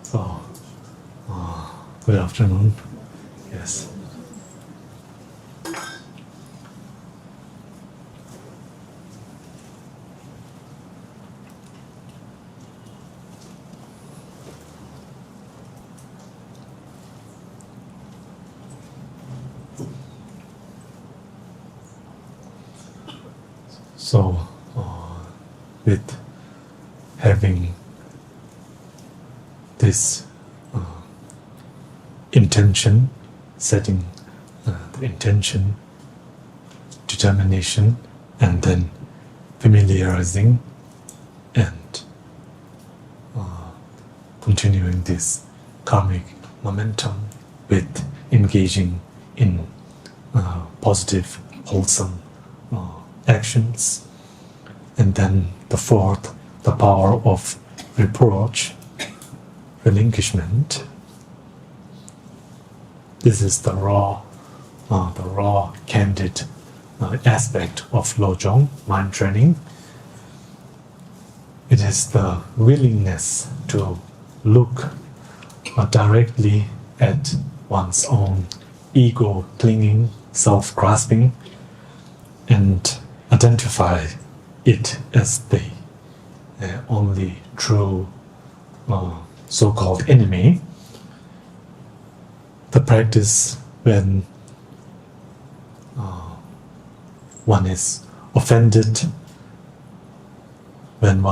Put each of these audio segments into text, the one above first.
So, good afternoon. Yes. So, with having this intention, setting the intention, determination, and then familiarizing and continuing this karmic momentum with engaging in positive, wholesome actions. And then the fourth, the power of reproach, relinquishment. This is the raw, candid aspect of Lojong, mind training. It is the willingness to look directly at one's own ego clinging, self-grasping, and identify it as the only true so-called enemy. The practice when one is offended, when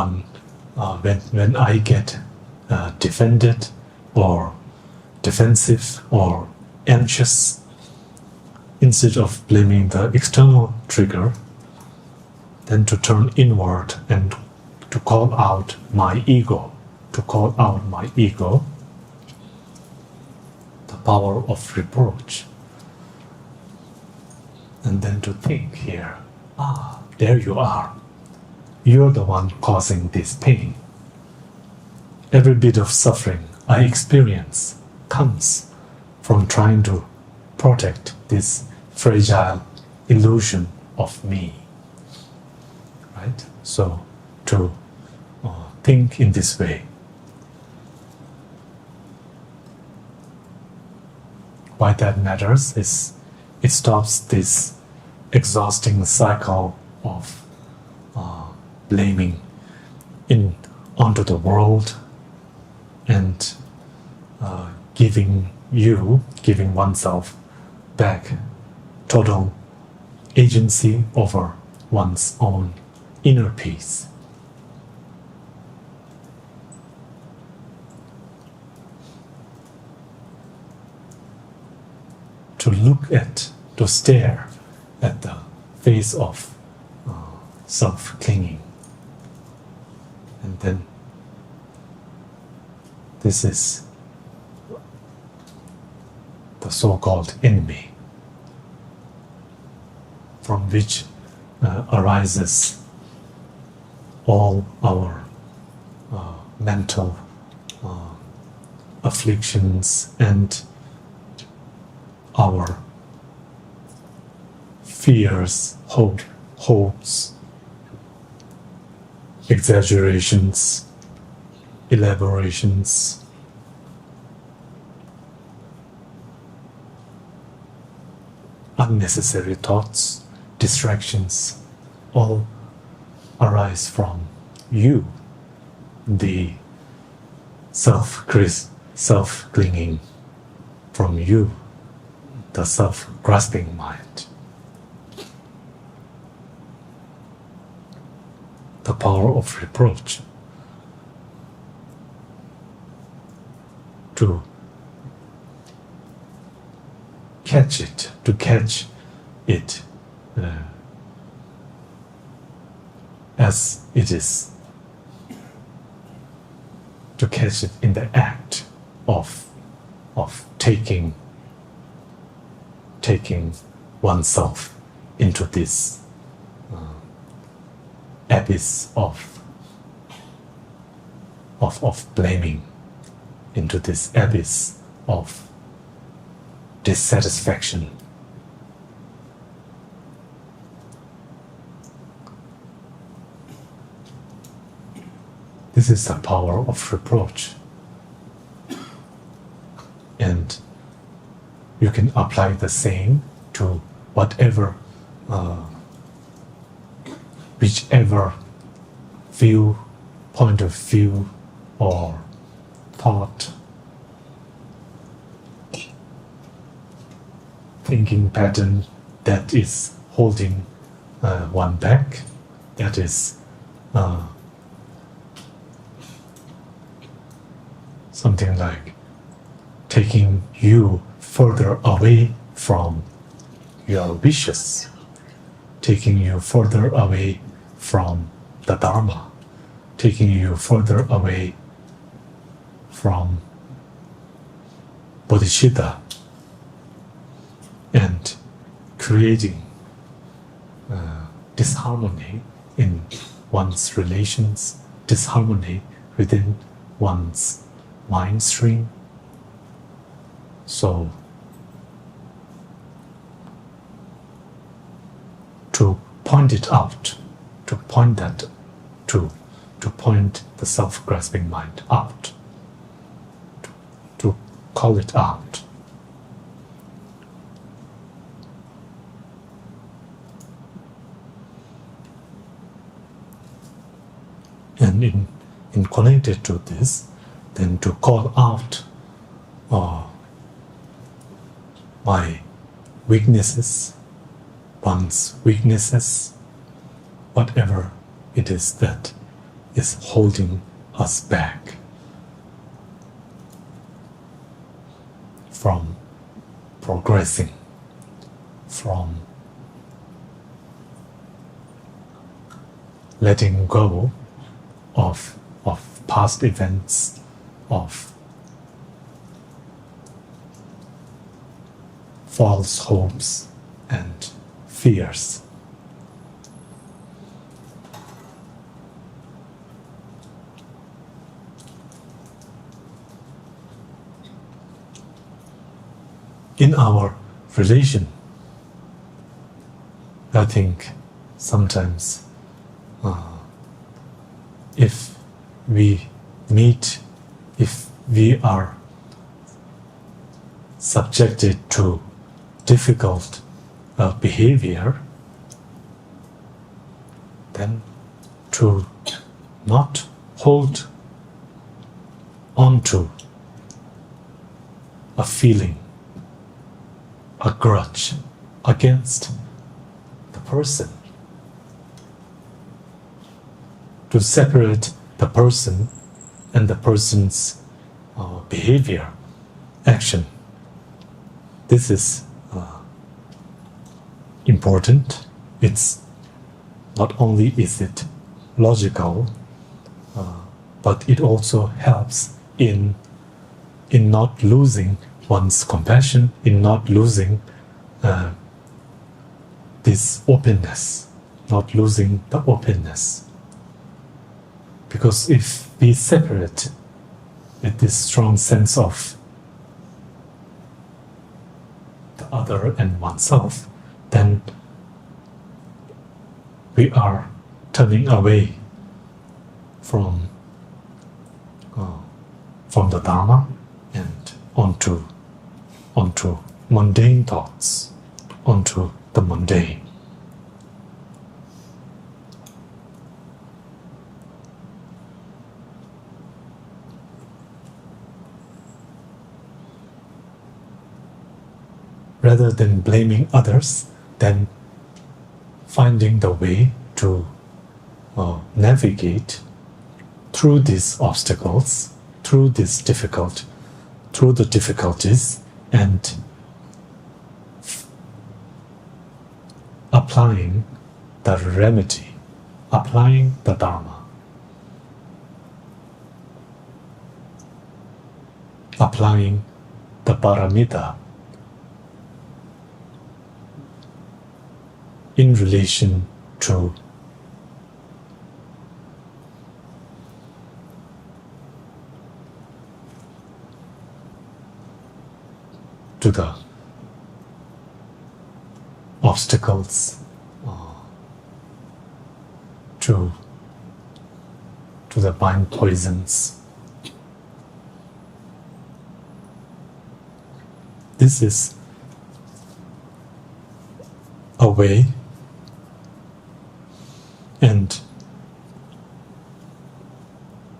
I get defended or defensive or anxious, instead of blaming the external trigger, then to turn inward and to call out my ego, the power of reproach. And then to think here, there you are. You're the one causing this pain. Every bit of suffering I experience comes from trying to protect this fragile illusion of me. Right? So, to think in this way. Why that matters is it stops this exhausting cycle of blaming onto the world and giving oneself back total agency over one's own inner peace. To stare at the face of self-clinging. And then this is the so-called enemy from which arises all our mental afflictions and our fears, hopes, exaggerations, elaborations, unnecessary thoughts, distractions, all arise from you, the self-clinging, from you, the self-grasping mind. The power of reproach. To catch it as it is, to catch it in the act of taking oneself into this abyss of blaming, into this abyss of dissatisfaction. This is the power of reproach. you can apply the same to whatever, whichever point of view or thought, thinking pattern that is holding one back, that is something like taking you further away from your wishes, taking you further away from the Dharma, taking you further away from bodhicitta, and creating disharmony in one's relations, disharmony within one's mind stream. So, to point it out, to point the self-grasping mind out, to call it out. And in connected to this, then to call out my weaknesses, one's weaknesses, whatever it is that is holding us back from progressing, from letting go of past events, of false hopes and fears. In our relation, I think sometimes if we meet, if we are subjected to difficult behavior, then to not hold on to a feeling, a grudge against the person, to separate the person and the person's behavior, action. This is important. It's not only is it logical, but it also helps in not losing one's compassion, in not losing this openness, not losing the openness. Because if we separate with this strong sense of the other and oneself, then we are turning away from the Dharma and onto mundane thoughts, onto the mundane. Rather than blaming others, then finding the way to navigate through these obstacles, through the difficulties, and applying the remedy, applying the Dharma, applying the paramita in relation to the obstacles, to the mind poisons. This is way, and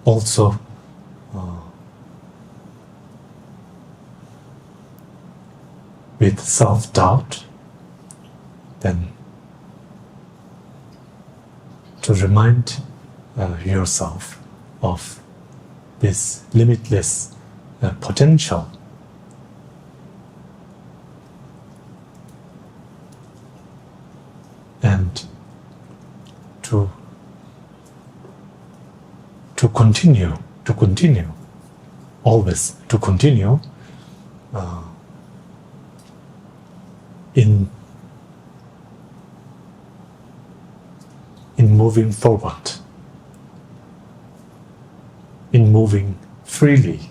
also with self-doubt, then to remind yourself of this limitless potential. And to continue, always to continue in moving forward, in moving freely,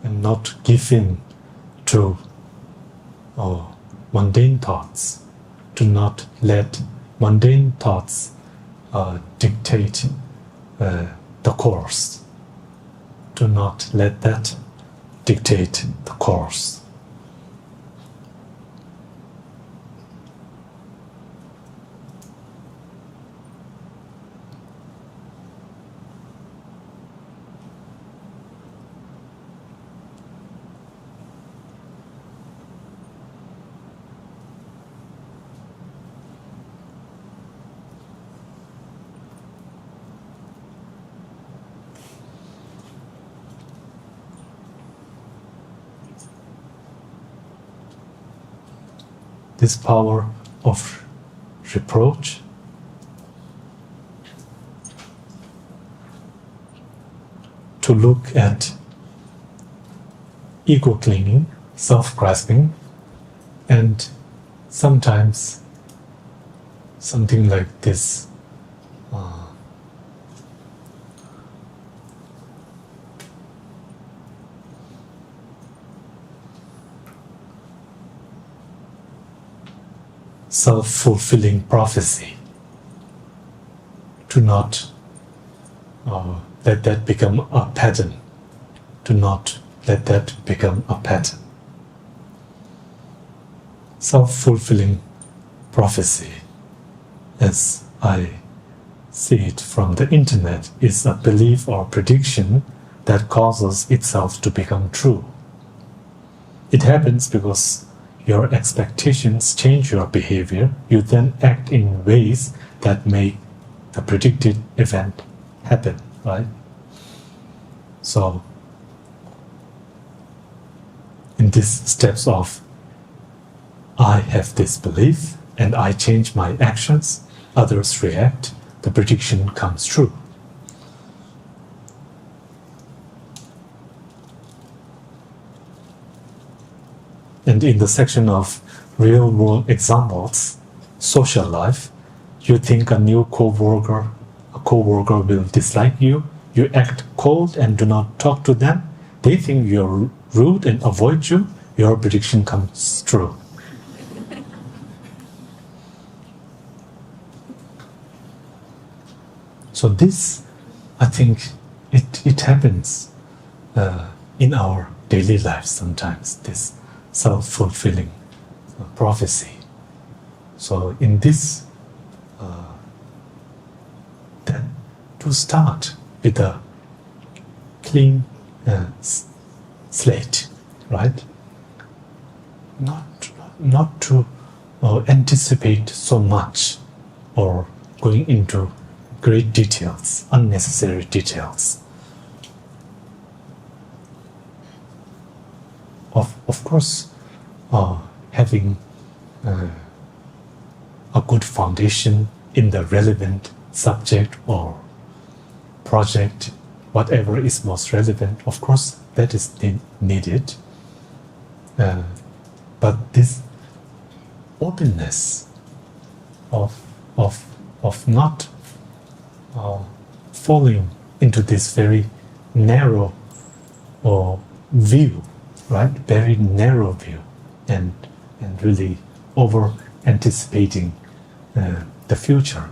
and not give in to mundane thoughts. Do not let mundane thoughts dictate the course. Do not let that dictate the course. This power of reproach to look at ego clinging, self-grasping, and sometimes something like this self-fulfilling prophecy. Do not let that become a pattern. Do not let that become a pattern. Self-fulfilling prophecy, as I see it from the internet, is a belief or prediction that causes itself to become true. It happens because your expectations change your behavior. You then act in ways that make the predicted event happen, right? So, in these steps of I have this belief and I change my actions, others react, the prediction comes true. And in the section of real-world examples, social life, you think a new co-worker will dislike you, you act cold and do not talk to them, they think you're rude and avoid you, your prediction comes true. So this, I think, it happens in our daily lives sometimes, this self-fulfilling prophecy. So in this, then to start with a clean slate, right? Not to anticipate so much or going into great details, unnecessary details. Of course, having a good foundation in the relevant subject or project, whatever is most relevant, of course, that is needed. But this openness of not falling into this very narrow view, right? Very narrow view, and really over anticipating the future.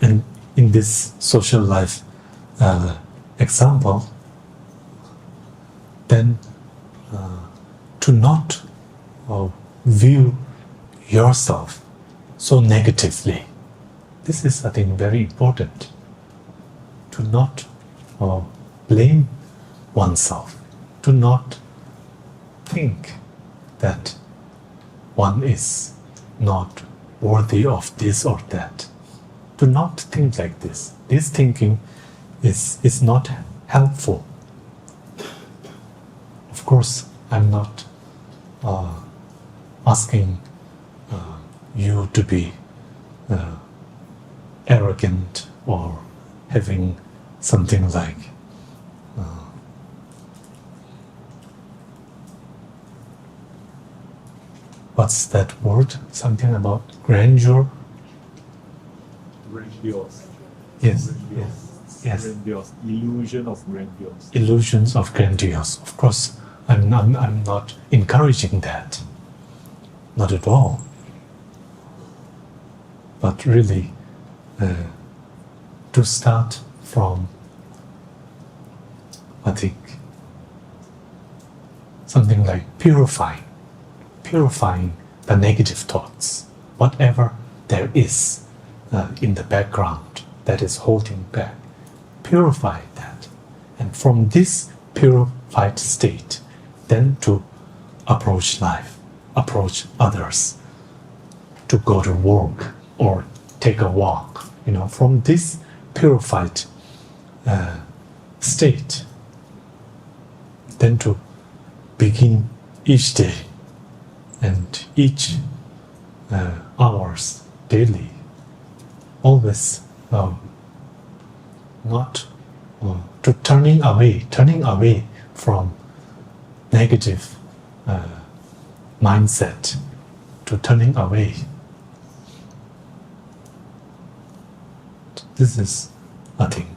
And in this social life example, then to not view yourself so negatively. This is, I think, very important. To not blame oneself, to not think that one is not worthy of this or that. To not think like this. This thinking is not helpful. Of course, I'm not asking you to be arrogant or having something like what's that word? Something about grandeur? Grandiose. Yes, Grandiose. yes. Grandiose. Illusion of grandiose. Illusions of grandiose. Of course, I'm not encouraging that. Not at all. But really, to start from, I think, something like purifying the negative thoughts, whatever there is in the background that is holding back. Purify that. And from this purified state, then to approach life, approach others, to go to work or take a walk. From this purified state, then to begin each day and each hours daily, always not to turning away from negative mindset, to turning away. This is, I think,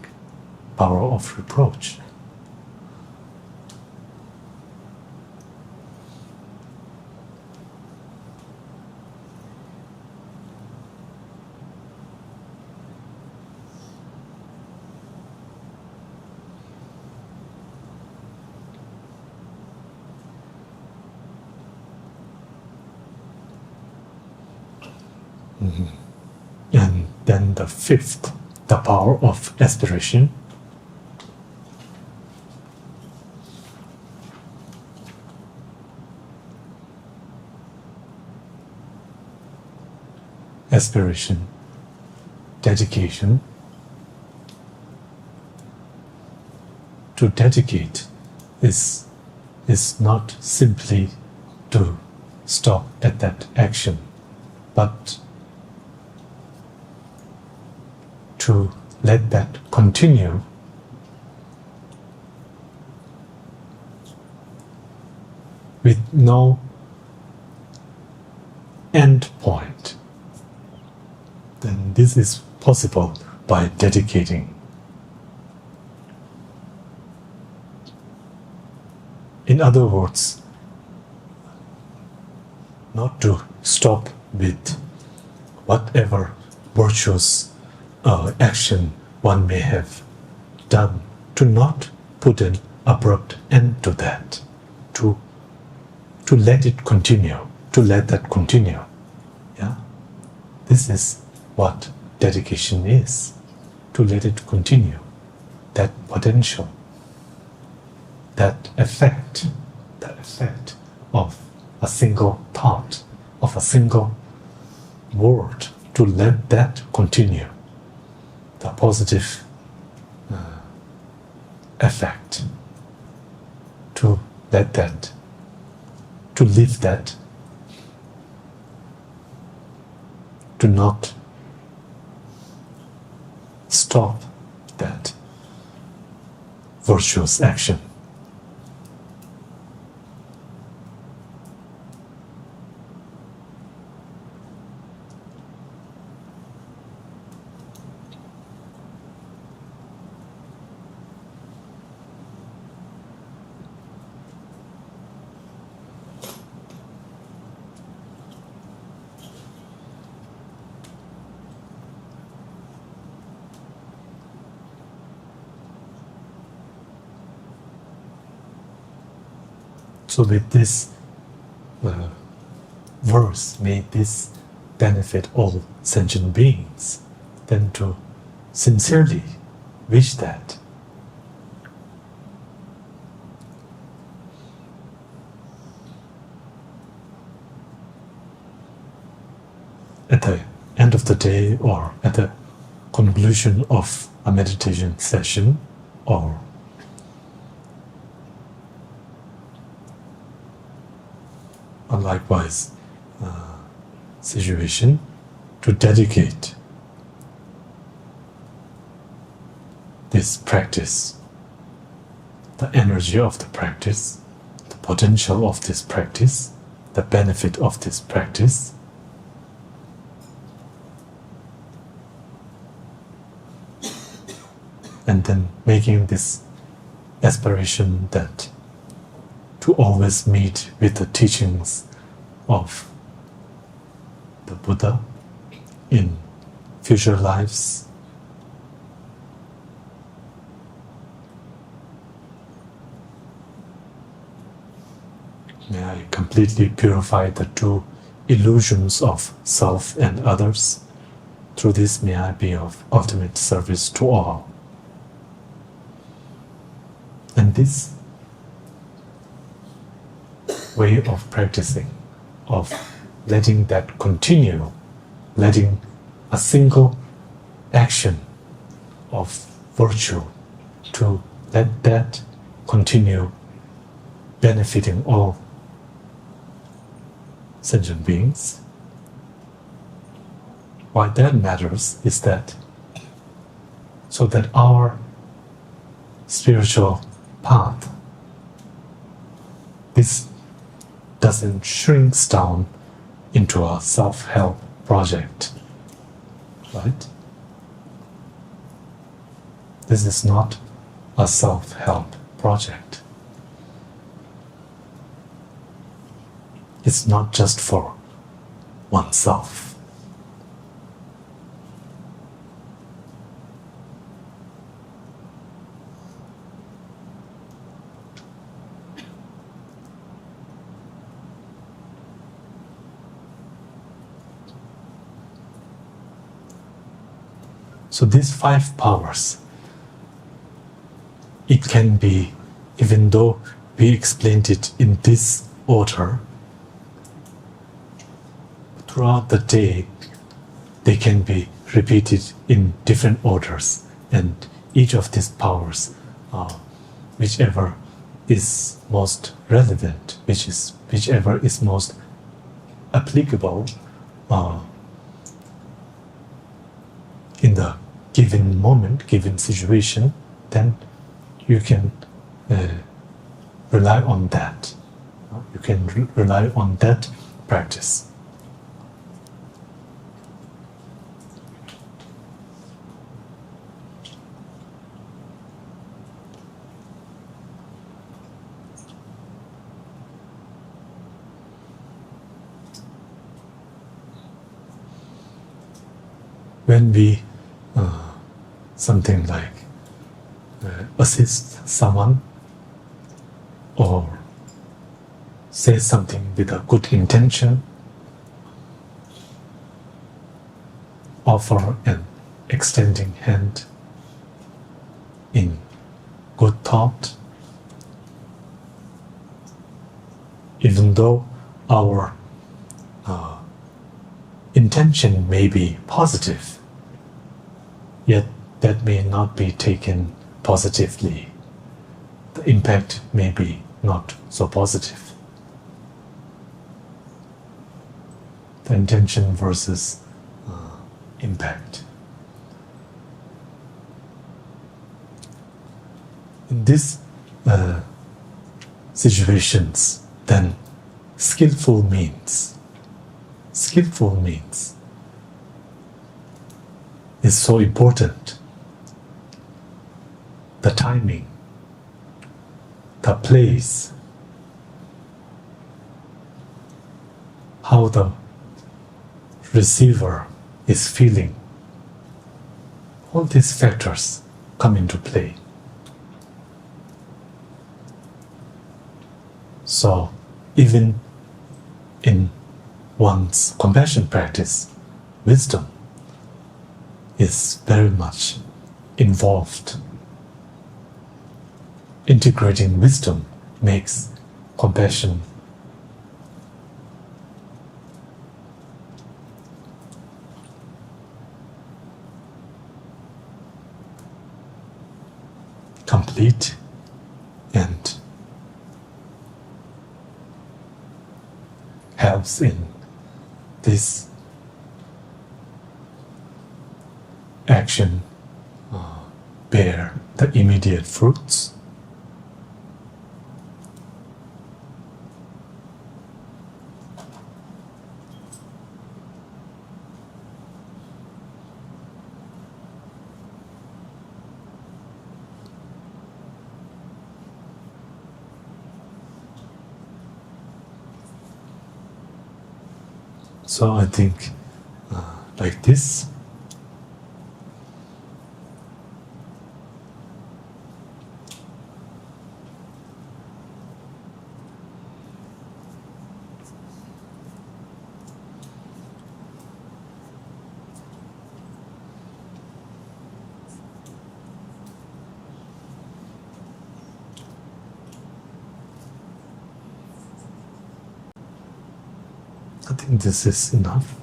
power of reproach. And then the fifth, the power of aspiration. Aspiration, dedication. To dedicate is not simply to stop at that action, but to let that continue with no end point. Then this is possible by dedicating. In other words, not to stop with whatever virtuous action one may have done, to not put an abrupt end to that, to let it continue, to let that continue. Yeah, this is what dedication is, to let it continue, that potential, that effect of a single thought, of a single word, to let that continue. The positive effect, to let that, to live that, to not stop that virtuous action. So with this verse, may this benefit all sentient beings, then to sincerely wish that. At the end of the day or at the conclusion of a meditation session or a likewise situation, to dedicate this practice, the energy of the practice, the potential of this practice, the benefit of this practice, and then making this aspiration that to always meet with the teachings of the Buddha in future lives. May I completely purify the two illusions of self and others. Through this, may I be of ultimate service to all. And this way of practicing, of letting that continue, letting a single action of virtue to let that continue benefiting all sentient beings. Why that matters is that so that our spiritual path, this doesn't shrink down into a self-help project, right? This is not a self-help project. It's not just for oneself. So these 5 powers, it can be, even though we explained it in this order, throughout the day, they can be repeated in different orders, and each of these powers, whichever is most relevant, whichever is most applicable in the given moment, given situation, then you can rely on that. You can rely on that practice. When we something like assist someone or say something with a good intention, offer an extending hand in good thought, even though our intention may be positive, yet that may not be taken positively. The impact may be not so positive. The intention versus impact. In these situations, then skillful means is so important. The timing, the place, how the receiver is feeling, all these factors come into play. So, even in one's compassion practice, wisdom is very much involved. Integrating wisdom makes compassion complete and helps in this action bear the immediate fruits. So I think like this. I think this is enough.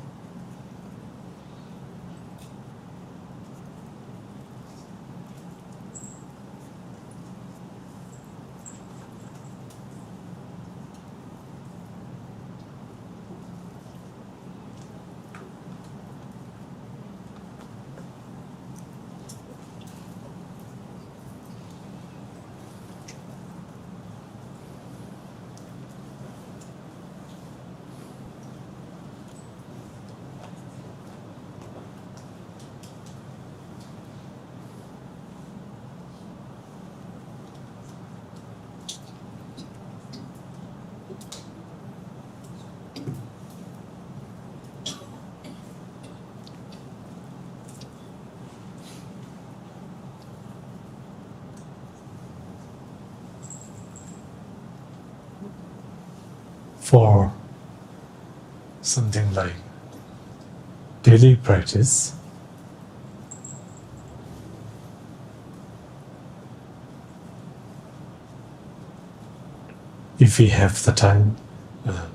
For something like daily practice, if we have the time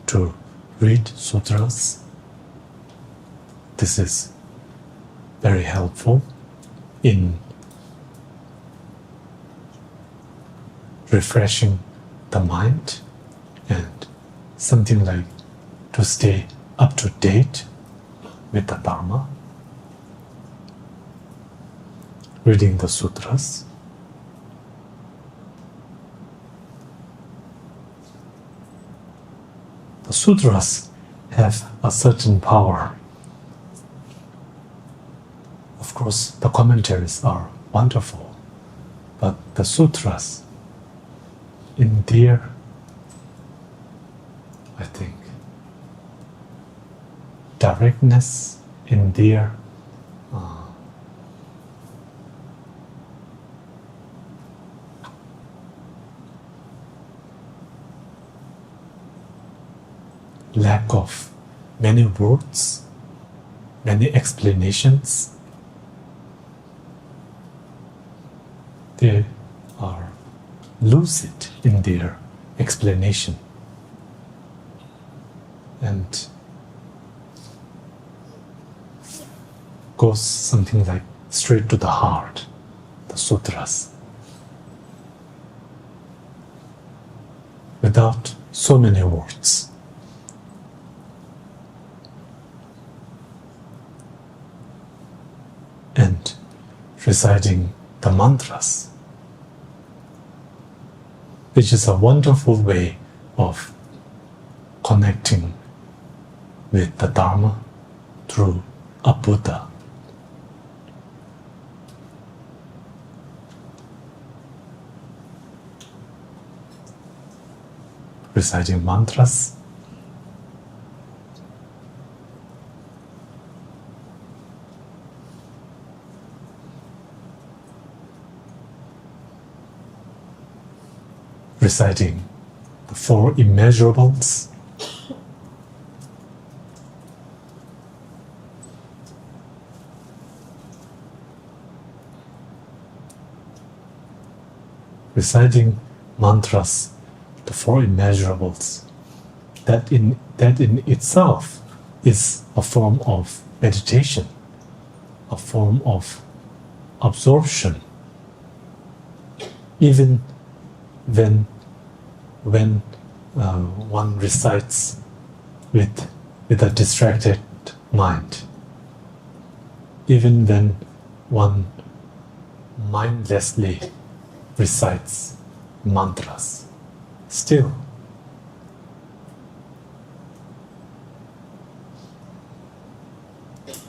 to read sutras, this is very helpful in refreshing the mind and something like to stay up to date with the Dharma, reading the sutras. The sutras have a certain power. Of course, the commentaries are wonderful, but the sutras, in their, I think, directness, in their lack of many words, many explanations, they are lucid in their explanation and goes something like straight to the heart, the sutras, without so many words. And reciting the mantras, which is a wonderful way of connecting with the Dharma through a Buddha. Reciting mantras, reciting the four immeasurables, reciting mantras, the four immeasurables, that in itself is a form of meditation, a form of absorption. Even when one recites with a distracted mind, even when one mindlessly recites mantras, still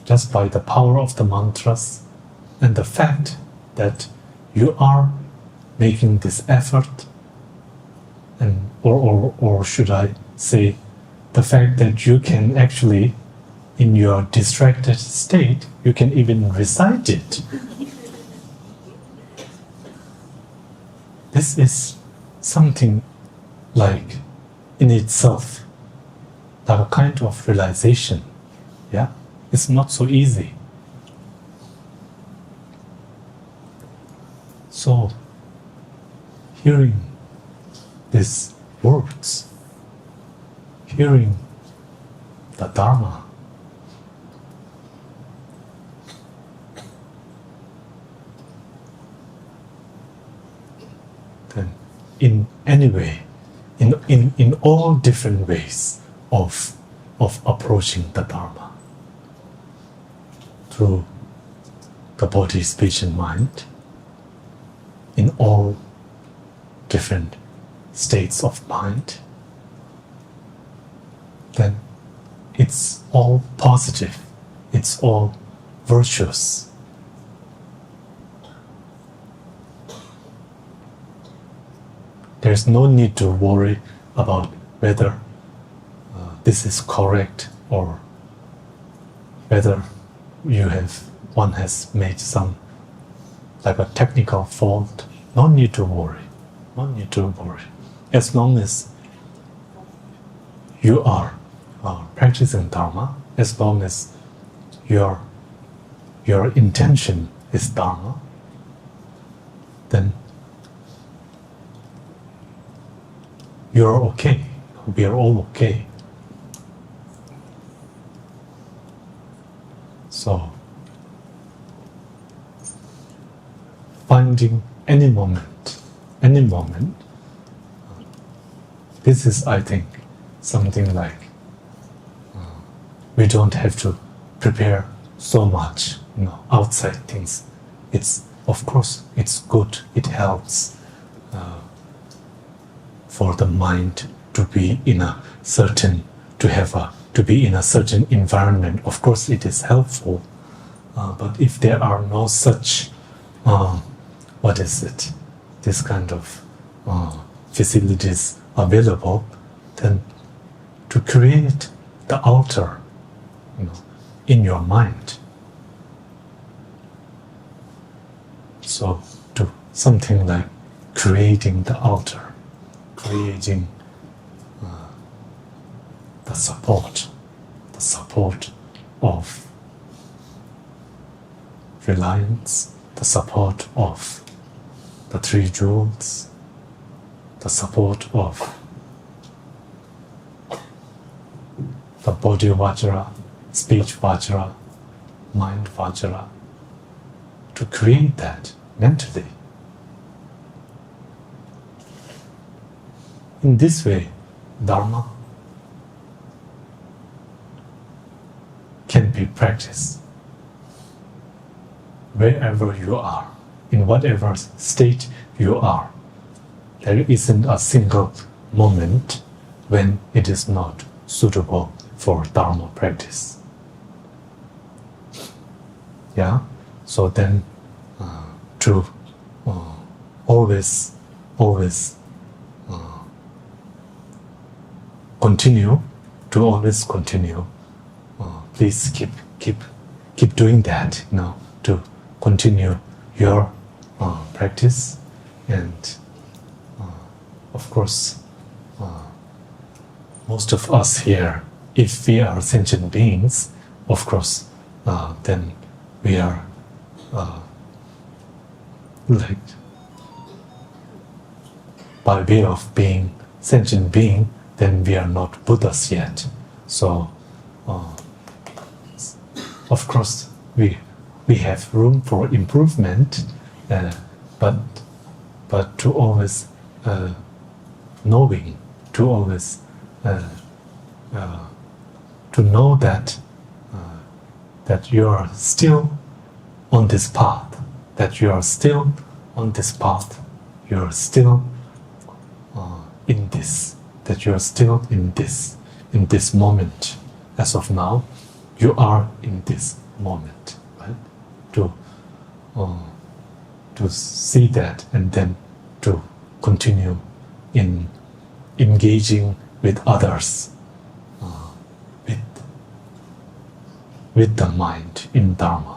just by the power of the mantras and the fact that you are making this effort, and or should I say, the fact that you can actually, in your distracted state, you can even recite it. This is something like in itself, like a kind of realization. Yeah, it's not so easy. So, hearing these words, hearing the Dharma, then in any way, in all different ways of approaching the Dharma, through the body, speech and mind, in all different states of mind, then it's all positive, it's all virtuous. There's no need to worry about whether this is correct or whether one has made some like a technical fault. No need to worry. No need to worry. As long as you are practicing Dharma, as long as your intention is Dharma, then you're okay. We are all okay. So, finding any moment, this is, I think, something like we don't have to prepare so much, outside things. It's, of course, it's good. It helps for the mind to be in a certain, to be in a certain environment. Of course, it is helpful. But if there are no such, this kind of facilities available, then to create the altar, in your mind. So, to something like creating the altar, creating the support of reliance, the support of the three jewels, the support of the body vajra, speech vajra, mind vajra, to create that mentally. In this way, Dharma can be practiced wherever you are, in whatever state you are. There isn't a single moment when it is not suitable for Dharma practice. Yeah? So then, to always continue, please keep doing that, to continue your practice, and of course most of us here, if we are sentient beings, of course, then we are like, by way of being sentient being, then we are not Buddhas yet. So, of course, we have room for improvement, but to always knowing, to always to know that you are still on this path, that you are still on this path, you are still in this, that you are still in this moment. As of now, you are in this moment, right? To see that and then to continue in engaging with others, with the mind in Dharma.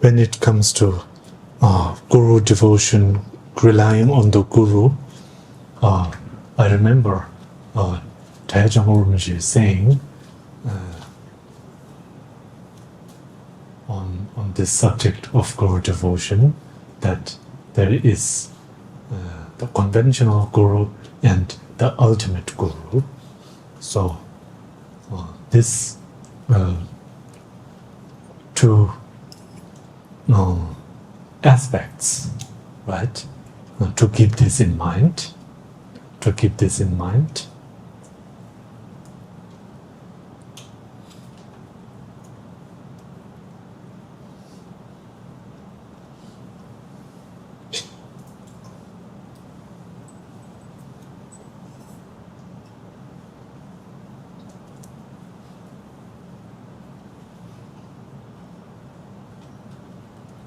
When it comes to Guru devotion, relying on the Guru, I remember Taejang Rinpoche saying on this subject of Guru devotion that there is the conventional Guru and the ultimate Guru. So this two aspects, right? To keep this in mind. To keep this in mind.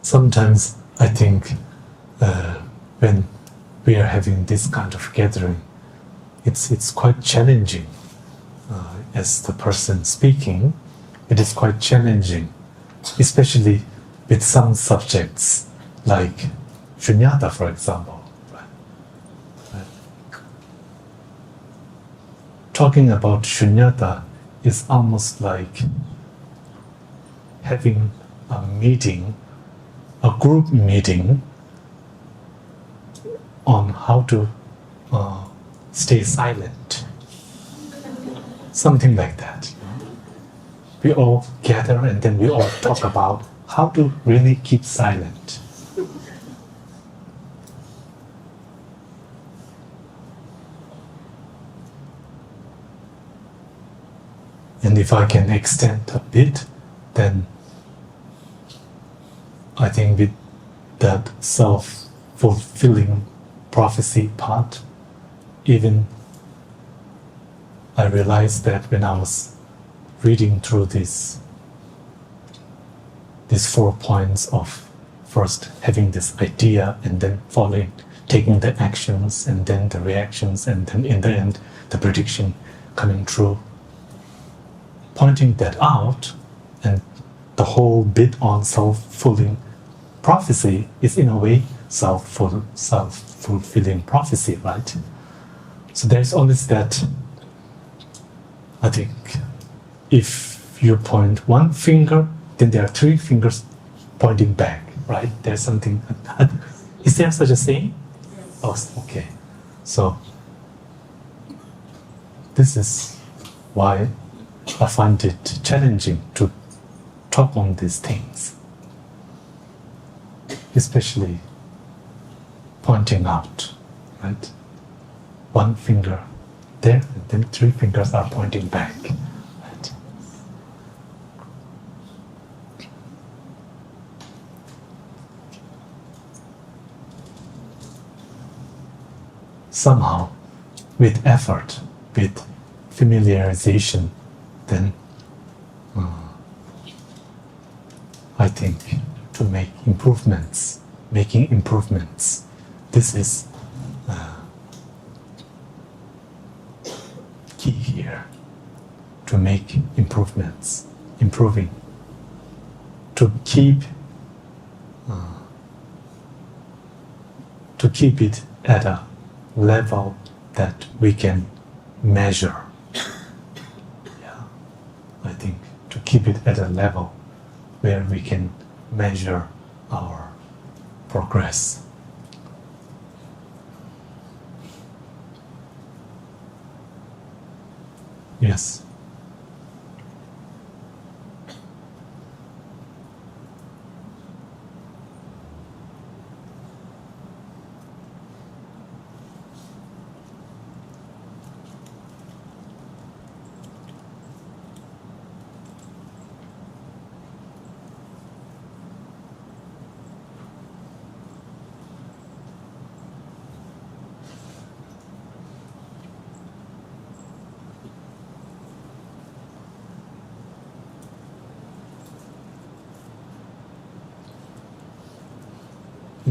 Sometimes I think when we are having this kind of gathering, it's quite challenging. As the person speaking, it is quite challenging, especially with some subjects like shunyata, for example. Talking about shunyata is almost like having a meeting, a group meeting on how to stay silent. Something like that. We all gather and then we all talk about how to really keep silent. And if I can extend a bit, then I think with that self-fulfilling prophecy part, even I realized that when I was reading through these 4 points of first having this idea and then following, taking the actions and then the reactions and then in the end the prediction coming true, pointing that out, and the whole bit on self-fulfilling prophecy is in a way self-fulfilling prophecy, right? So there's always that, I think, if you point one finger, then there are 3 fingers pointing back, right? There's something, is there such a saying? Yes. Oh, okay. So this is why I find it challenging to talk on these things, especially pointing out, right? One finger there, and then 3 fingers are pointing back. Right? Somehow, with effort, with familiarization, then I think to make improvements, making improvements, this is key here. To make improvements, improving, to keep it at a level that we can measure. Yeah, I think to keep it at a level where we can measure our progress. Yes.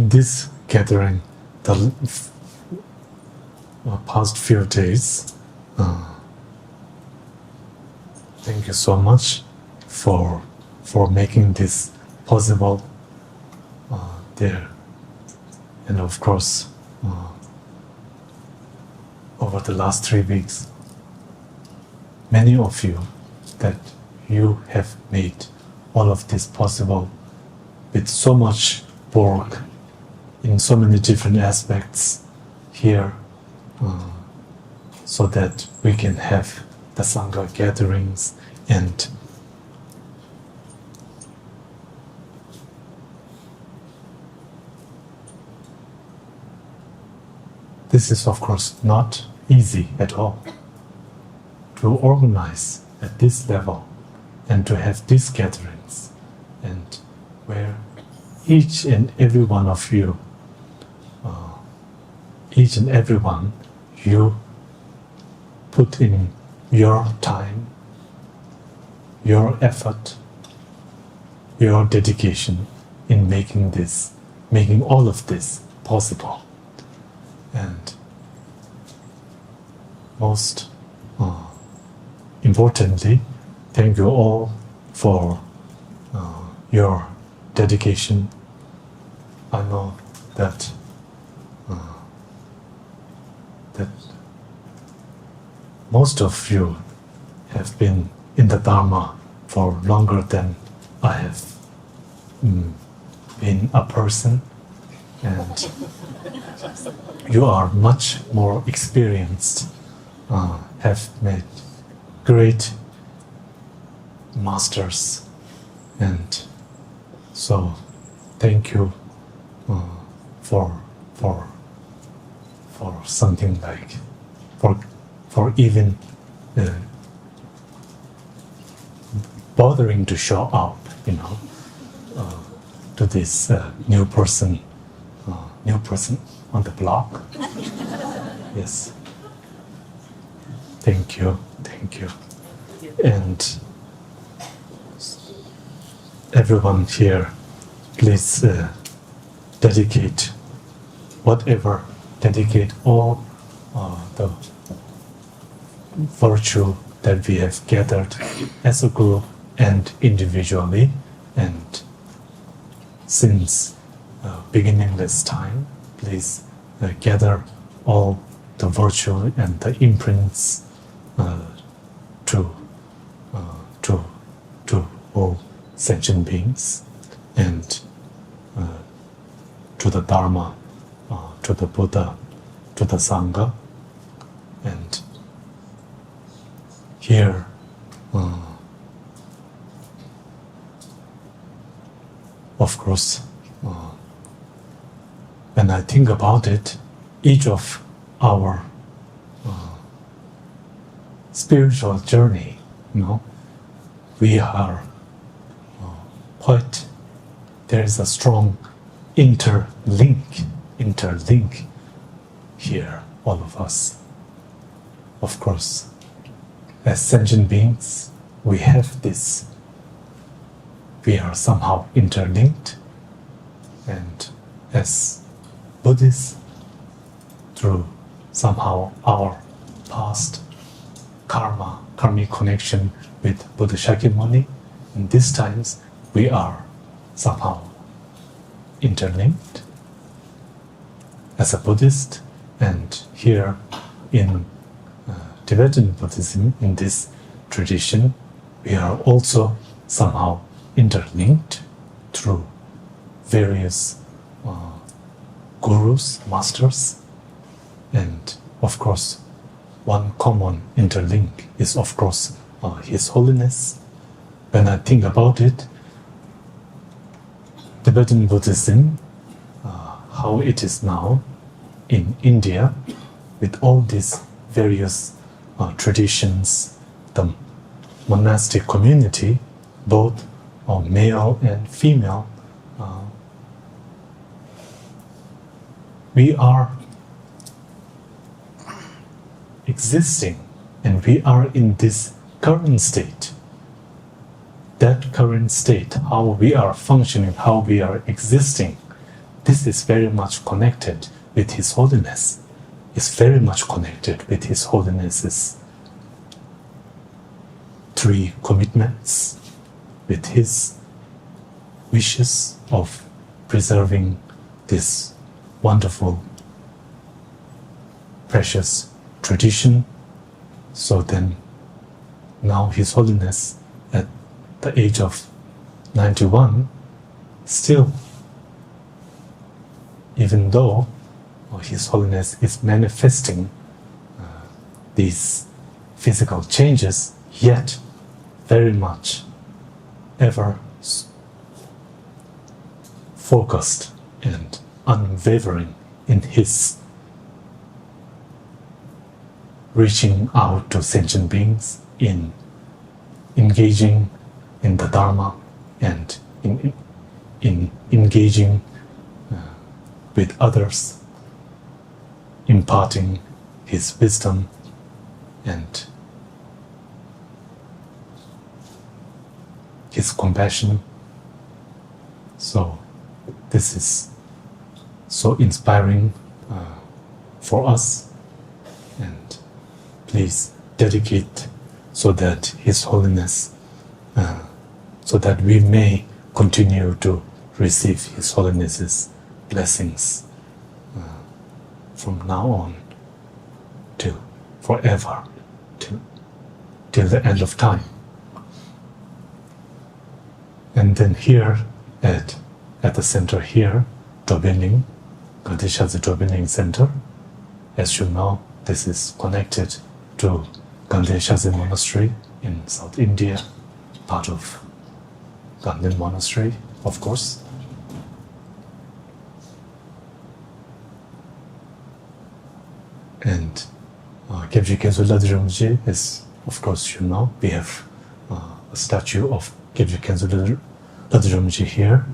This gathering, the past few days, thank you so much for making this possible there. And of course, over the last 3 weeks, many of you that you have made all of this possible with so much work in so many different aspects here, so that we can have the Sangha gatherings. And this is of course not easy at all to organize at this level and to have these gatherings, and where each and every one of you, you put in your time, your effort, your dedication in making all of this possible. And most importantly, thank you all for your dedication. I know that most of you have been in the Dharma for longer than I have been a person, and you are much more experienced, have made great masters, and so thank you for something like for even bothering to show up, to this new person on the block. Yes. Thank you. And everyone here, please dedicate all the virtue that we have gathered as a group and individually, and since beginningless time, please gather all the virtue and the imprints to all sentient beings, and to the Dharma, to the Buddha, to the Sangha. And here of course, when I think about it, each of our spiritual journey, we are quite, there is a strong interlink here, all of us. Of course, as sentient beings, we have this, we are somehow interlinked, and as Buddhists, through somehow our past karmic connection with Buddha Shakyamuni, in these times we are somehow interlinked as a Buddhist, and here in Tibetan Buddhism, in this tradition, we are also somehow interlinked through various gurus, masters, and of course one common interlink is of course His Holiness. When I think about it, Tibetan Buddhism, how it is now in India, with all these various traditions, the monastic community, both male and female, we are existing, and we are in this current state. That current state, how we are functioning, how we are existing, this is very much connected with His Holiness. It's very much connected with His Holiness's three commitments, with His wishes of preserving this wonderful, precious tradition. So then, now His Holiness, at the age of 91, still, even though His Holiness is manifesting these physical changes, yet very much ever focused and unwavering in His reaching out to sentient beings, in engaging in the Dharma, and in engaging with others, imparting His wisdom and His compassion. So this is so inspiring for us, and please dedicate so that His Holiness, so that we may continue to receive His Holiness's blessings from now on till forever, till the end of time. And then here at the center here, Dro-Phen Ling, Gaden Shartse Dro-Phen Ling Center, as you know, this is connected to Gaden Shartse Monastery in South India, part of Gaden Monastery, of course. And Kyabje Khenso Rinpoche is, of course, you know, we have a statue of Kyabje Khenso Rinpoche here.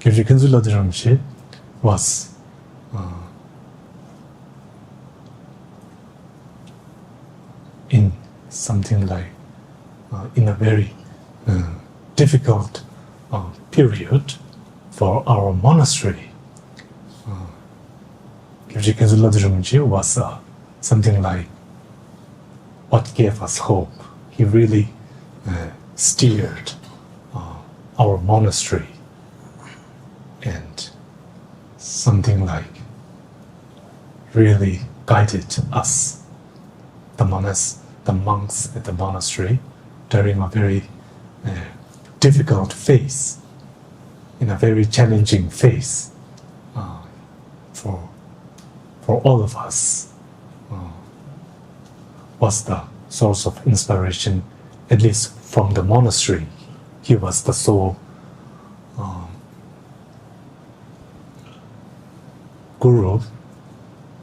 Kyabje Khenso Rinpoche was in something like in a very difficult period for our monastery. Kyabje Khenso Rinpoche was something like what gave us hope. He really steered our monastery, and something like really guided us, the monks at the monastery, during a very difficult phase, in a very challenging phase for all of us, was the source of inspiration, at least from the monastery. He was the sole guru,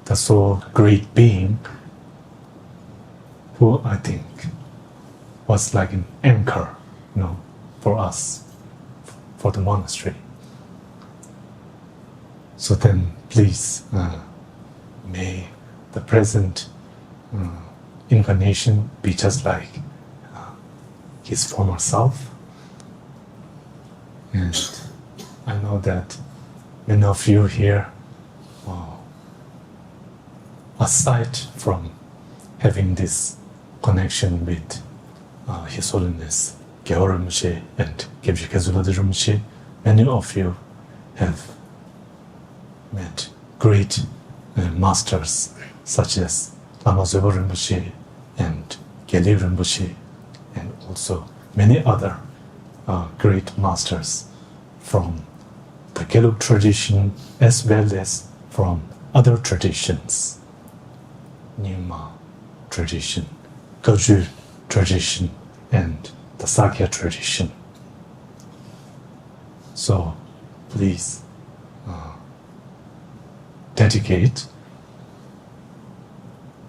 the sole great being, who I think was like an anchor, for us, for the monastery. So then, please, may the present incarnation be just like his former self. And I know that many of you here, aside from having this connection with His Holiness Gyalpo Rinpoche and Kyabje Rinpoche, many of you have met great masters such as Lama Zobo Rinpoche and Gyalpo Rinpoche, and also many other great masters from the Gelug tradition as well as from other traditions. Nyingma tradition, Gaju tradition, and the Sakya tradition. So please dedicate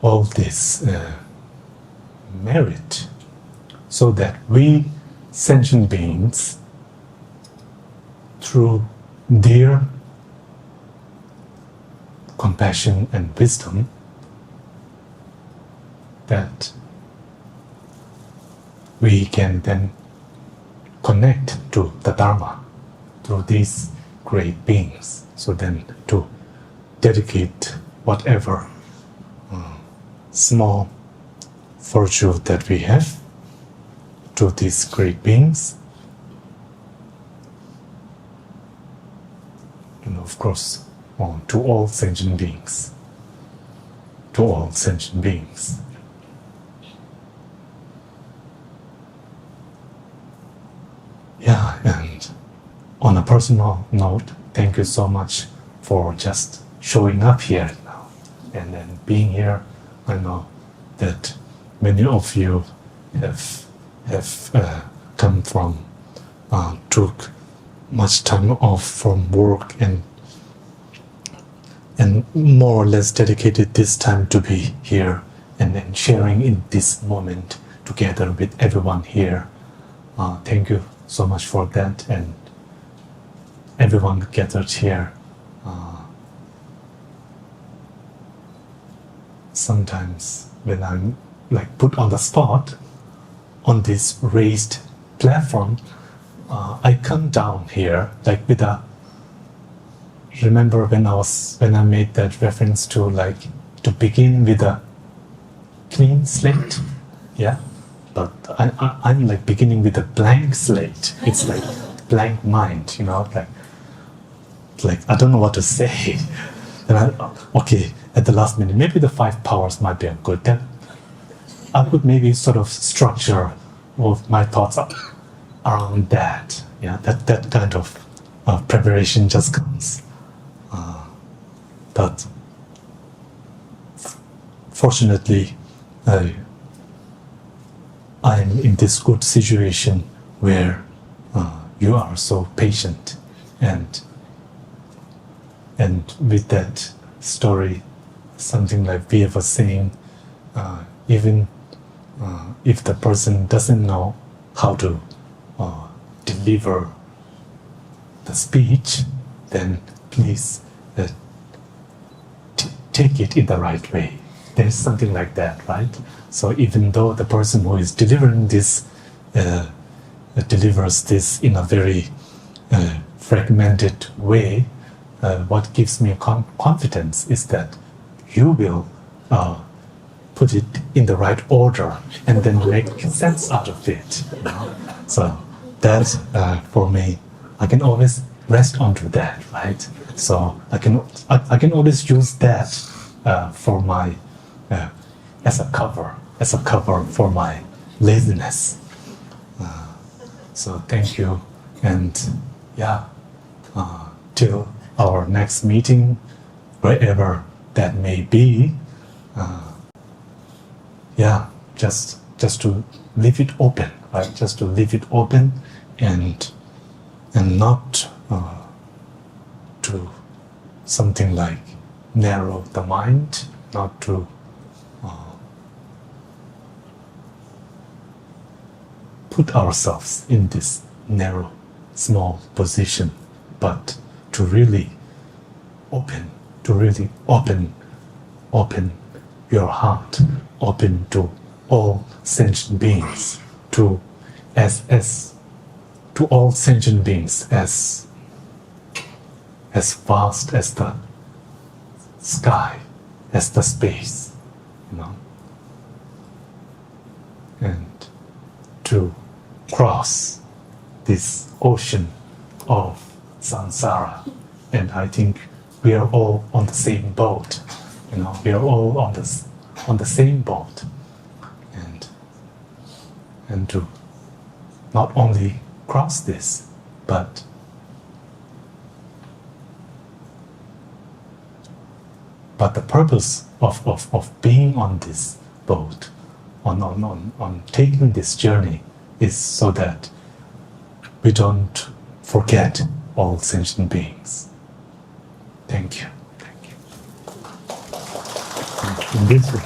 all this merit so that we sentient beings, through their compassion and wisdom, that we can then connect to the Dharma through these great beings. So then to dedicate whatever small virtue that we have to these great beings. And of course, to all sentient beings. To all sentient beings. Yeah, and on a personal note, thank you so much for just showing up here now and then being here. I know that many of you have come from, took much time off from work and more or less dedicated this time to be here and then sharing in this moment together with everyone here. Thank you so much for that, and everyone gathered here. Sometimes when I'm like put on the spot on this raised platform, I come down here like with a. Remember when I made that reference to like to begin with a clean slate, yeah. But I'm like beginning with a blank slate. It's like blank mind, like I don't know what to say. And okay, at the last minute, maybe the 5 powers might be good. Then I could maybe sort of structure all my thoughts around that. Yeah, that kind of preparation just comes. But fortunately, I'm in this good situation where you are so patient, and with that story, something like we were saying, even if the person doesn't know how to deliver the speech, then please take it in the right way. There's something like that, right? So even though the person who is delivering this delivers this in a very fragmented way, what gives me confidence is that you will put it in the right order and then make sense out of it. So that for me, I can always rest onto that, right? So I can always use that for my as a cover for my laziness. So thank you, and till our next meeting, wherever that may be. Just to leave it open. right? Just to leave it open and not to something like narrow the mind, not to put ourselves in this narrow, small position, but to really open your heart, open to all sentient beings, to all sentient beings as vast as the sky, as the space, and to cross this ocean of samsara. And I think we are all on the same boat. We are all on the same boat, and to not only cross this, but the purpose of being on this boat, on taking this journey, is so that we don't forget all sentient beings. Thank you. In this way,